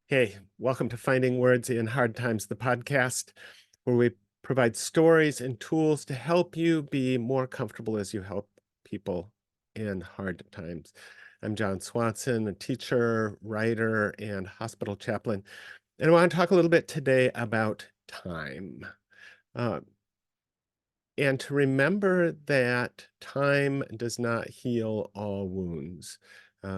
Hey, welcome to Finding Words in Hard Times, the podcast, where we provide stories and tools to help you be more comfortable as you help people in hard times. I'm John Swanson, a teacher, writer, and hospital chaplain, and I want to talk a little bit today about time. Uh, and to remember that time does not heal all wounds,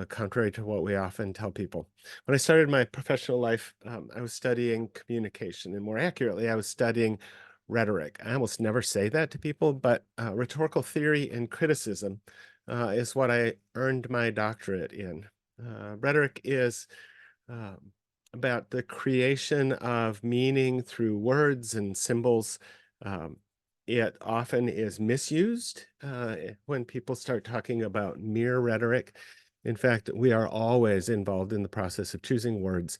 contrary to what we often tell people. When I started my professional life, I was studying communication, and more accurately, I was studying rhetoric. I almost never say that to people, but rhetorical theory and criticism is what I earned my doctorate in. Rhetoric is um, about the creation of meaning through words and symbols. Um, it often is misused when people start talking about mere rhetoric. In fact, we are always involved in the process of choosing words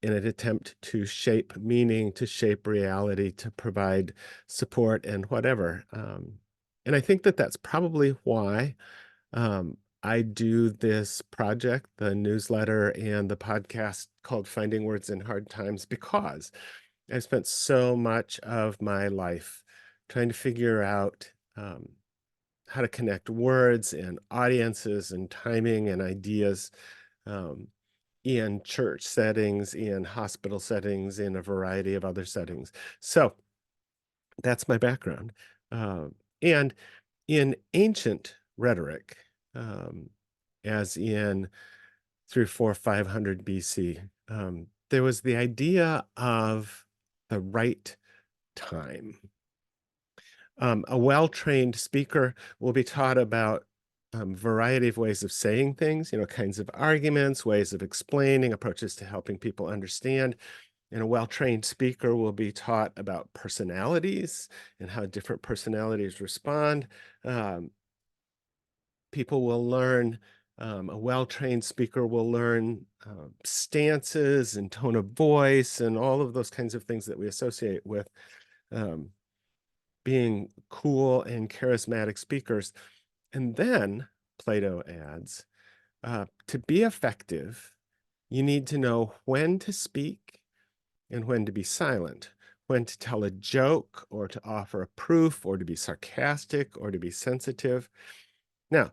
in an attempt to shape meaning, to shape reality, to provide support and whatever. And I think that that's probably why I do this project, the newsletter and the podcast called Finding Words in Hard Times, because I spent so much of my life trying to figure out how to connect words and audiences and timing and ideas um, in church settings, in hospital settings, in a variety of other settings. So that's my background. And in ancient rhetoric, um, as in 3, 4, 500 BC, there was the idea of the right time. A well-trained speaker will be taught about variety of ways of saying things, kinds of arguments, ways of explaining, approaches to helping people understand. And a well-trained speaker will be taught about personalities and how different personalities respond. Um, People will learn, a well-trained speaker will learn stances and tone of voice and all of those kinds of things that we associate with um, being cool and charismatic speakers. And then Plato adds, to be effective, you need to know when to speak and when to be silent, when to tell a joke or to offer a proof or to be sarcastic or to be sensitive. Now,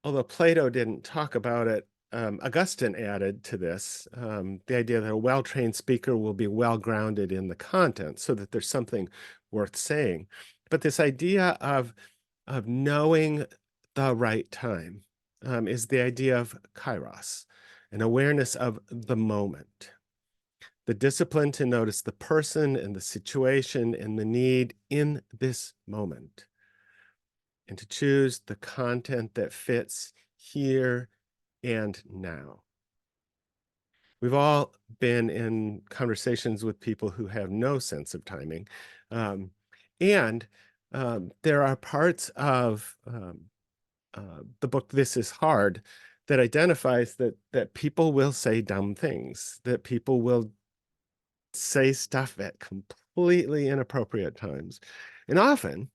although Plato didn't talk about it, Augustine added to this the idea that a well-trained speaker will be well-grounded in the content so that there's something worth saying. But this idea of knowing the right time is the idea of kairos, an awareness of the moment, the discipline to notice the person and the situation and the need in this moment, and to choose the content that fits here and now. We've all been in conversations with people who have no sense of timing. Um, and there are parts of the book This Is Hard that identifies that people will say dumb things, that people will say stuff at completely inappropriate times. And often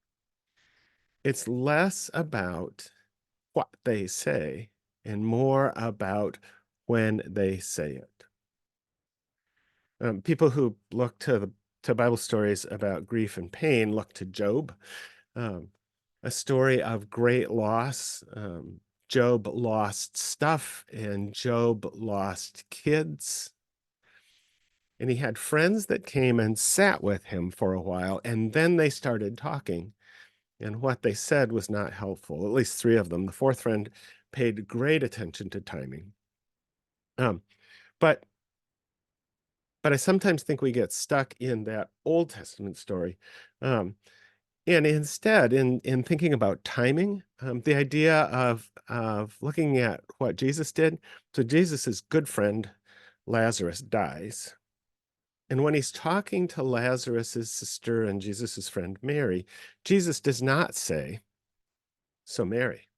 it's less about what they say and more about when they say it. People who look to Bible stories about grief and pain look to Job, um, a story of great loss. Job lost stuff, and Job lost kids. And he had friends that came and sat with him for a while, and then they started talking. And what they said was not helpful, at least three of them. The fourth friend paid great attention to timing. Um, but but I sometimes think we get stuck in that Old Testament story. Um, and instead, in thinking about timing, the idea of looking at what Jesus did. So Jesus's good friend Lazarus dies. And when he's talking to Lazarus's sister and Jesus's friend Mary, Jesus does not say, "So Mary,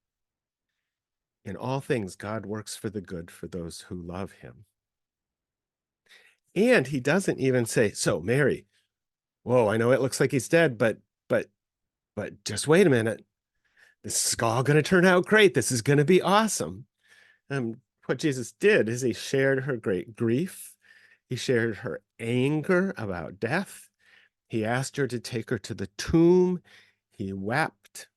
in all things, God works for the good for those who love him." And he doesn't even say, "So Mary, whoa, I know it looks like he's dead, but just wait a minute. This is all going to turn out great. This is going to be awesome." Um, what Jesus did is he shared her great grief. He shared her anger about death. He asked her to take her to the tomb. He wept.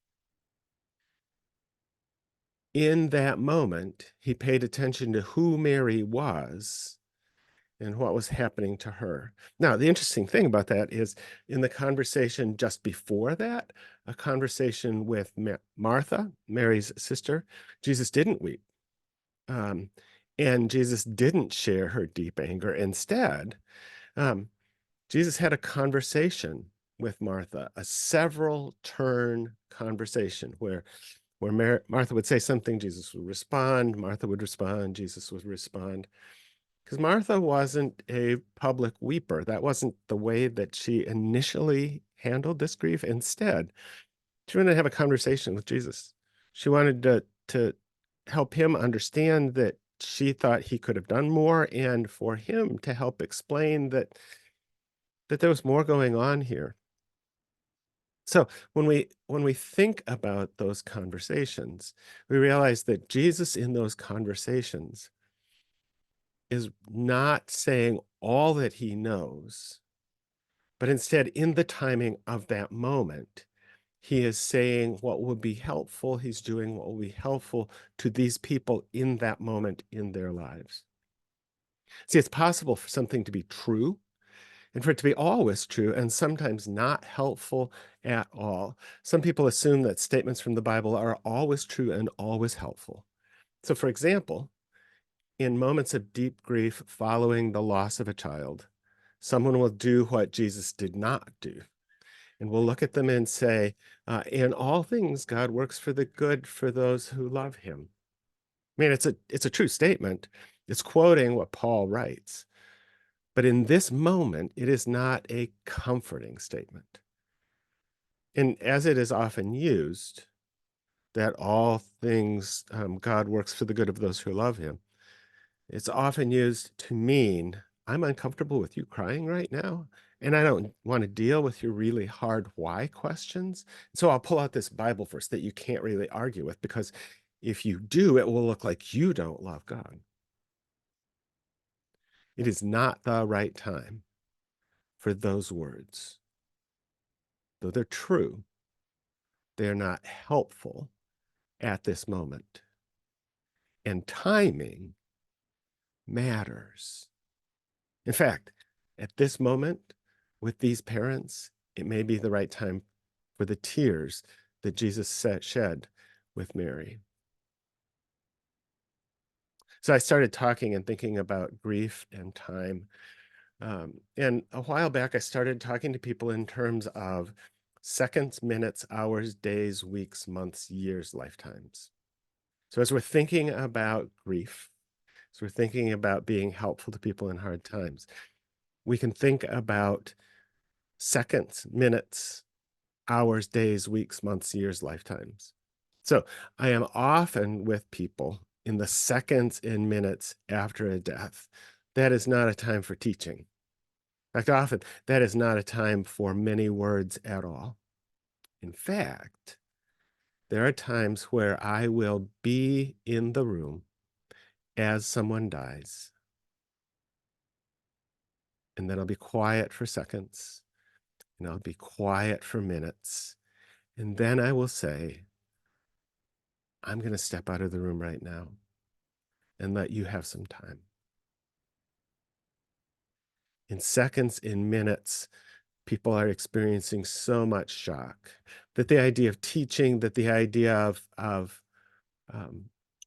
In that moment, he paid attention to who Mary was and what was happening to her. Now, the interesting thing about that is in the conversation just before that, a conversation with Martha, Mary's sister, Jesus didn't weep. Um, and Jesus didn't share her deep anger. Instead, um, Jesus had a conversation with Martha, a several turn conversation where Martha would say something, Jesus would respond, Martha would respond, Jesus would respond. Because Martha wasn't a public weeper. That wasn't the way that she initially handled this grief. Instead, she wanted to have a conversation with Jesus. She wanted to help him understand that she thought he could have done more, and for him to help explain that there was more going on here. So when we think about those conversations, we realize that Jesus in those conversations is not saying all that he knows, but instead, in the timing of that moment, he is saying what will be helpful. He's doing what will be helpful to these people in that moment in their lives. See, it's possible for something to be true and for it to be always true and sometimes not helpful at all. Some people assume that statements from the Bible are always true and always helpful. So, for example, in moments of deep grief following the loss of a child, someone will do what Jesus did not do. And we'll look at them and say, in all things, God works for the good for those who love him. I mean, it's a true statement. It's quoting what Paul writes. But in this moment, it is not a comforting statement. And as it is often used, that all things, God works for the good of those who love him, it's often used to mean, I'm uncomfortable with you crying right now, and I don't want to deal with your really hard why questions. So I'll pull out this Bible verse that you can't really argue with, because if you do, it will look like you don't love God. It is not the right time for those words. Though they're true, they're not helpful at this moment. And timing matters. In fact, at this moment, with these parents, it may be the right time for the tears that Jesus shed with Mary. So I started talking and thinking about grief and time. And a while back, I started talking to people in terms of seconds, minutes, hours, days, weeks, months, years, lifetimes. So as we're thinking about grief, as we're thinking about being helpful to people in hard times, we can think about seconds, minutes, hours, days, weeks, months, years, lifetimes. So I am often with people in the seconds and minutes after a death. That is not a time for teaching. In fact, often that is not a time for many words at all. In fact, there are times where I will be in the room as someone dies, and then I'll be quiet for seconds, and I'll be quiet for minutes, and then I will say, I'm going to step out of the room right now and let you have some time. In seconds, in minutes, people are experiencing so much shock that the idea of teaching, that the idea of um,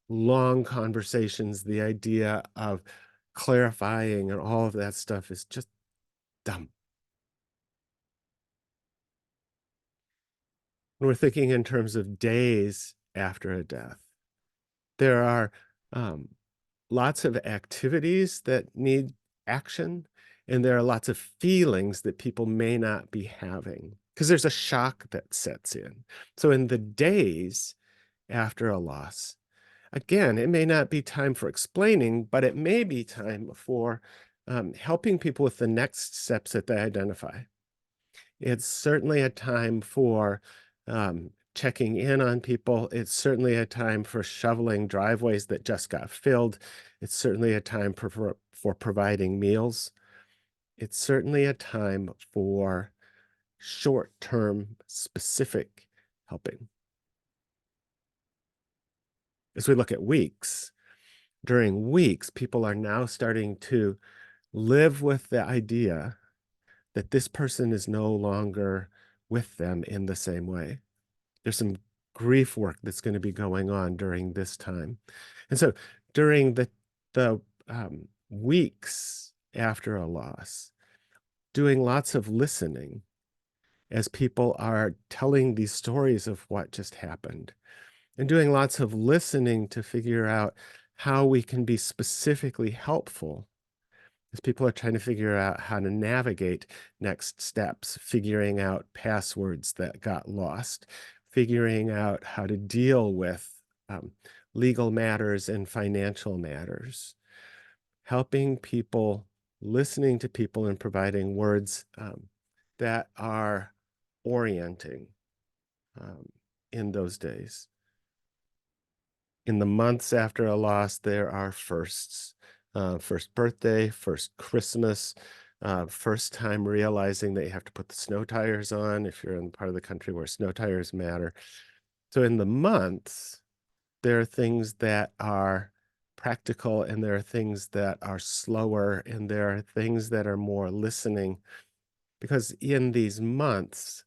long conversations, the idea of clarifying and all of that stuff is just dumb. When we're thinking in terms of days after a death, there are um, lots of activities that need action, and there are lots of feelings that people may not be having because there's a shock that sets in. So in the days after a loss, again, it may not be time for explaining, but it may be time for helping people with the next steps that they identify. It's certainly a time for checking in on people. It's certainly a time for shoveling driveways that just got filled. It's certainly a time for providing meals. It's certainly a time for short-term specific helping. As we look at weeks, during weeks, people are now starting to live with the idea that this person is no longer with them in the same way. There's some grief work that's going to be going on during this time. And so during the weeks after a loss, doing lots of listening as people are telling these stories of what just happened, and doing lots of listening to figure out how we can be specifically helpful as people are trying to figure out how to navigate next steps, figuring out passwords that got lost, figuring out how to deal with um, legal matters and financial matters, helping people, listening to people, and providing words that are orienting um, in those days. In the months after a loss, there are firsts. First birthday, first Christmas, first time realizing that you have to put the snow tires on if you're in part of the country where snow tires matter. So in the months, there are things that are practical and there are things that are slower and there are things that are more listening, because in these months,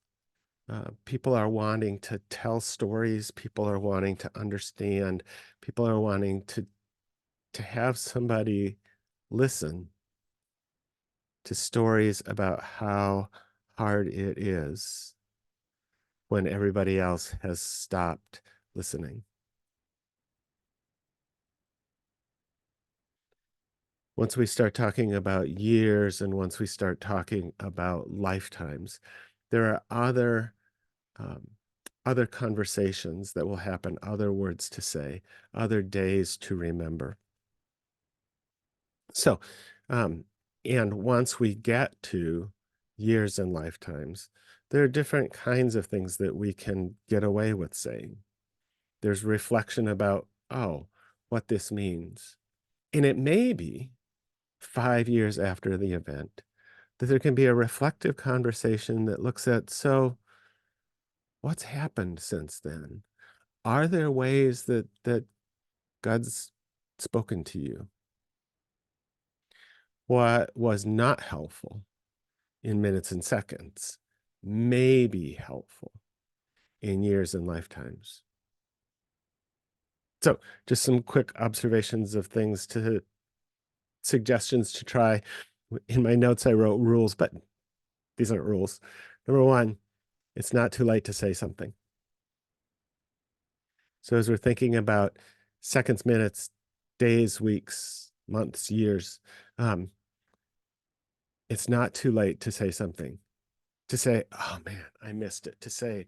people are wanting to tell stories, people are wanting to understand, people are wanting to have somebody listen to stories about how hard it is when everybody else has stopped listening. Once we start talking about years and once we start talking about lifetimes, there are um, other conversations that will happen, other words to say, other days to remember. So, um, and once we get to years and lifetimes, there are different kinds of things that we can get away with saying. There's reflection about, oh, what this means. And it may be 5 years after the event that there can be a reflective conversation that looks at, so what's happened since then? Are there ways that God's spoken to you? What was not helpful in minutes and seconds may be helpful in years and lifetimes. So, just some quick observations of things to suggestions to try. In my notes, I wrote rules, but these aren't rules. Number one, it's not too late to say something. So, as we're thinking about seconds, minutes, days, weeks, months, years, um, it's not too late to say something. To say, oh man, I missed it. To say,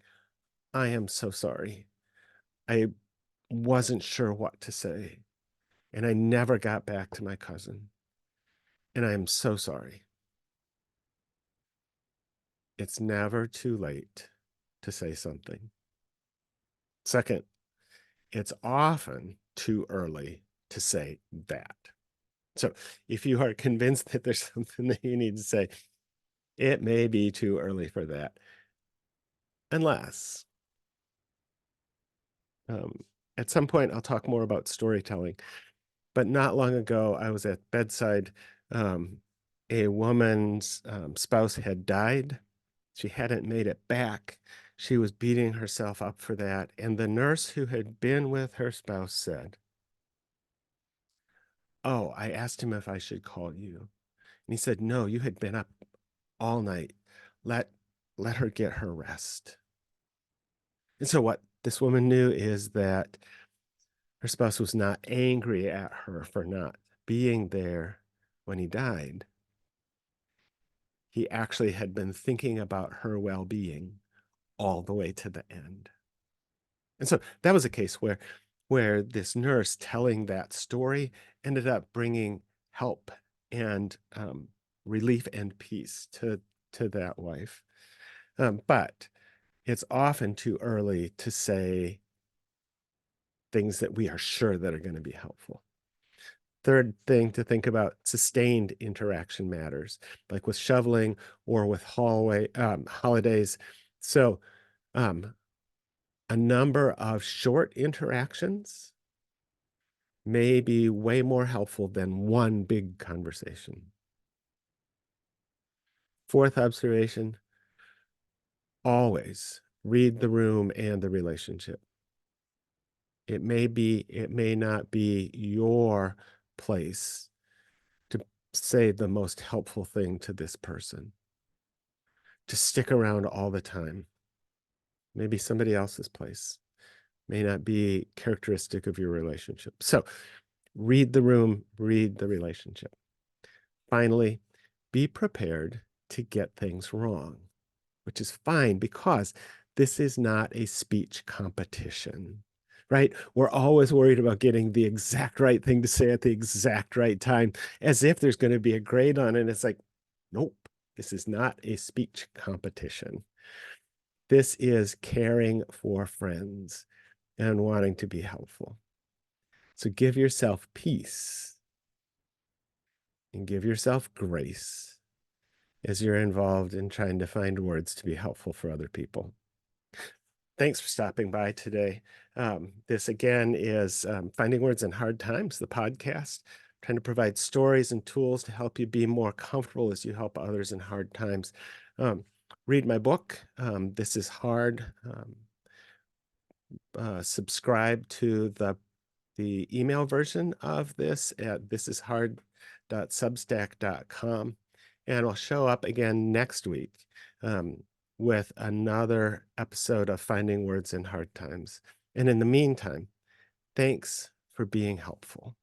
I am so sorry. I wasn't sure what to say, and I never got back to my cousin, and I am so sorry. It's never too late to say something. Second, it's often too early to say that. So if you are convinced that there's something that you need to say, it may be too early for that. Unless, um, at some point, I'll talk more about storytelling. But not long ago, I was at bedside. Um, a woman's spouse had died. She hadn't made it back. She was beating herself up for that. And the nurse who had been with her spouse said, "Oh, I asked him if I should call you." And he said, "No, you had been up all night. Let let her get her rest." And so what this woman knew is that her spouse was not angry at her for not being there when he died. He actually had been thinking about her well-being all the way to the end. And so that was a case where this nurse telling that story ended up bringing help and relief and peace to that wife. But It's often too early to say things that we are sure that are going to be helpful. Third thing to think about, sustained interaction matters, like with shoveling or with holidays. So, um, a number of short interactions may be way more helpful than one big conversation. Fourth observation, always read the room and the relationship. It may not be your place to say the most helpful thing to this person, to stick around all the time. Maybe somebody else's place may not be characteristic of your relationship. So read the room, read the relationship. Finally, be prepared to get things wrong, which is fine because this is not a speech competition, right? We're always worried about getting the exact right thing to say at the exact right time, as if there's going to be a grade on it. It's like, nope, this is not a speech competition. This is caring for friends and wanting to be helpful. So give yourself peace and give yourself grace as you're involved in trying to find words to be helpful for other people. Thanks for stopping by today. This again is Finding Words in Hard Times, the podcast, trying to provide stories and tools to help you be more comfortable as you help others in hard times. Um, Read my book, This is Hard. Subscribe to the email version of this at thisishard.substack.com. And I'll show up again next week with another episode of Finding Words in Hard Times. And in the meantime, thanks for being helpful.